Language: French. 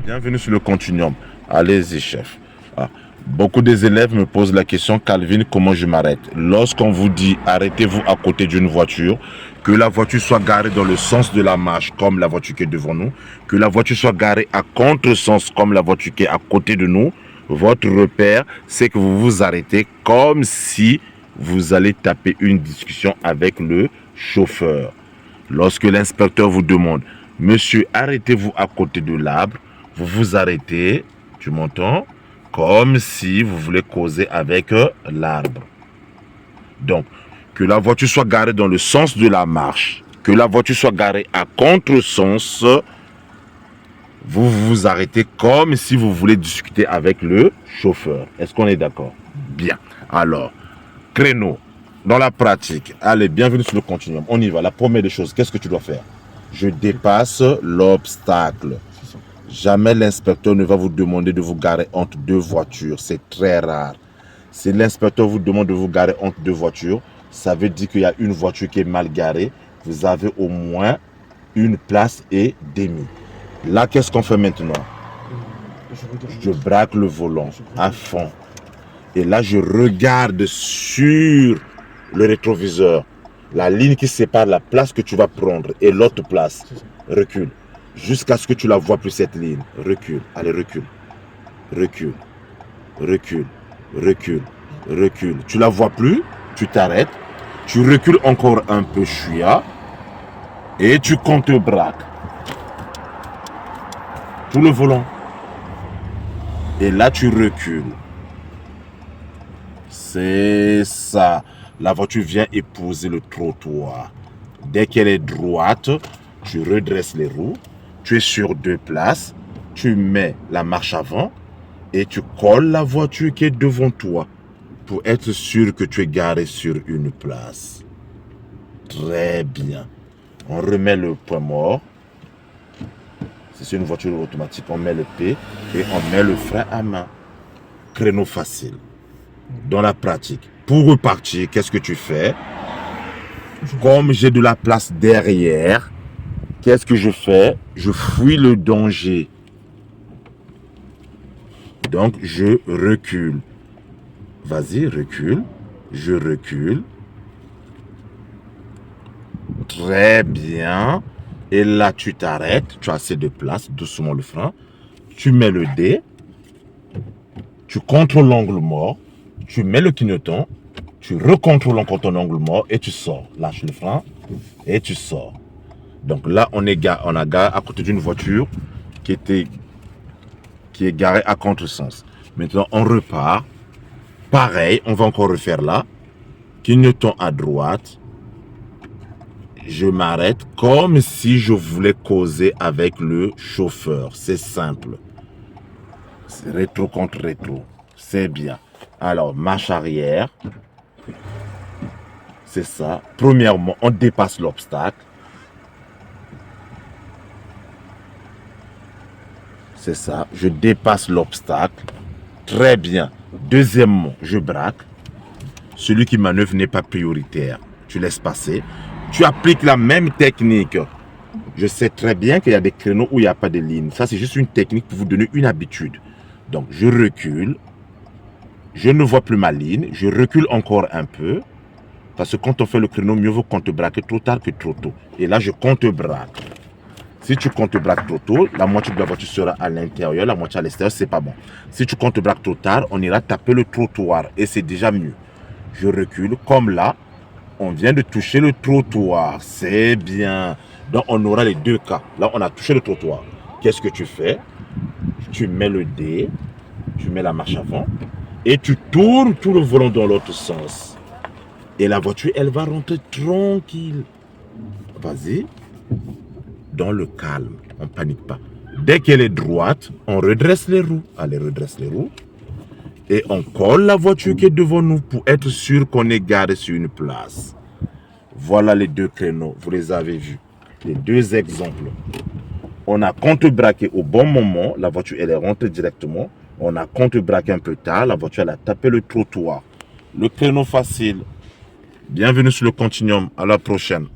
Bienvenue sur le continuum. Allez-y, chef. Beaucoup des élèves me posent la question, Calvin, comment je m'arrête? Lorsqu'on vous dit arrêtez-vous à côté d'une voiture, que la voiture soit garée dans le sens de la marche, comme la voiture qui est devant nous, que la voiture soit garée à contresens, comme la voiture qui est à côté de nous, votre repère, c'est que vous vous arrêtez comme si vous allez taper une discussion avec le chauffeur. Lorsque l'inspecteur vous demande, monsieur, arrêtez-vous à côté de l'arbre, vous vous arrêtez, tu m'entends, comme si vous voulez causer avec l'arbre. Donc, que la voiture soit garée dans le sens de la marche, que la voiture soit garée à contresens, vous vous arrêtez comme si vous voulez discuter avec le chauffeur. Est-ce qu'on est d'accord? Bien. Alors, créneau, dans la pratique, allez, bienvenue sur le continuum. On y va. La première des choses, qu'est-ce que tu dois faire? Je dépasse l'obstacle. Jamais l'inspecteur ne va vous demander de vous garer entre deux voitures. C'est très rare. Si l'inspecteur vous demande de vous garer entre deux voitures, ça veut dire qu'il y a une voiture qui est mal garée. Vous avez au moins une place et demie. Là, qu'est-ce qu'on fait maintenant? Je braque le volant à fond. Et là, je regarde sur le rétroviseur la ligne qui sépare la place que tu vas prendre et l'autre place. Recule. Jusqu'à ce que tu la vois plus cette ligne. Recule. Allez, recule. Recule. Recule. Recule. Recule. Tu la vois plus. Tu t'arrêtes. Tu recules encore un peu, chouïa. Et tu contre-braques. Tout le volant. Et là, tu recules. C'est ça. La voiture vient épouser le trottoir. Dès qu'elle est droite, tu redresses les roues. Tu es sur deux places. Tu mets la marche avant et tu colles la voiture qui est devant toi pour être sûr que tu es garé sur une place. Très bien. On remet le point mort. Si c'est une voiture automatique, on met le P et on met le frein à main. Créneau facile. Dans la pratique, pour repartir, qu'est-ce que tu fais? Comme j'ai de la place derrière, qu'est-ce que je fais? Je fuis le danger. Donc, je recule. Vas-y, recule. Je recule. Très bien. Et là, tu t'arrêtes. Tu as assez de place. Doucement le frein. Tu mets le D. Tu contrôles l'angle mort. Tu mets le clignotant. Tu recontrôles encore ton angle mort et tu sors. Lâche le frein et tu sors. Donc là, on a garé à côté d'une voiture qui est garée à contresens. Maintenant, on repart. Pareil, on va encore refaire là. Clignotant à droite. Je m'arrête comme si je voulais causer avec le chauffeur. C'est simple. C'est rétro contre rétro. C'est bien. Alors, marche arrière. C'est ça. Premièrement, on dépasse l'obstacle. C'est ça. Je dépasse l'obstacle. Très bien. Deuxièmement, je braque. Celui qui manœuvre n'est pas prioritaire. Tu laisses passer. Tu appliques la même technique. Je sais très bien qu'il y a des créneaux où il n'y a pas de ligne. Ça, c'est juste une technique pour vous donner une habitude. Donc, je recule. Je ne vois plus ma ligne. Je recule encore un peu. Parce que quand on fait le créneau, mieux vaut contre-braquer trop tard que trop tôt. Et là, je contre-braque. Si tu contre-braques trop tôt, la moitié de la voiture sera à l'intérieur, la moitié à l'extérieur, c'est pas bon. Si tu contre-braques trop tard, on ira taper le trottoir et c'est déjà mieux. Je recule, comme là, on vient de toucher le trottoir. C'est bien. Donc, on aura les deux cas. Là, on a touché le trottoir. Qu'est-ce que tu fais? Tu mets le D, tu mets la marche avant et tu tournes tout le volant dans l'autre sens. Et la voiture, elle va rentrer tranquille. Vas-y. Dans le calme. On ne panique pas. Dès qu'elle est droite, on redresse les roues. Allez, redresse les roues. Et on colle la voiture qui est devant nous pour être sûr qu'on est garé sur une place. Voilà les deux créneaux. Vous les avez vus. Les deux exemples. On a contre-braqué au bon moment. La voiture, elle est rentrée directement. On a contre-braqué un peu tard. La voiture, elle a tapé le trottoir. Le créneau facile. Bienvenue sur le continuum. À la prochaine.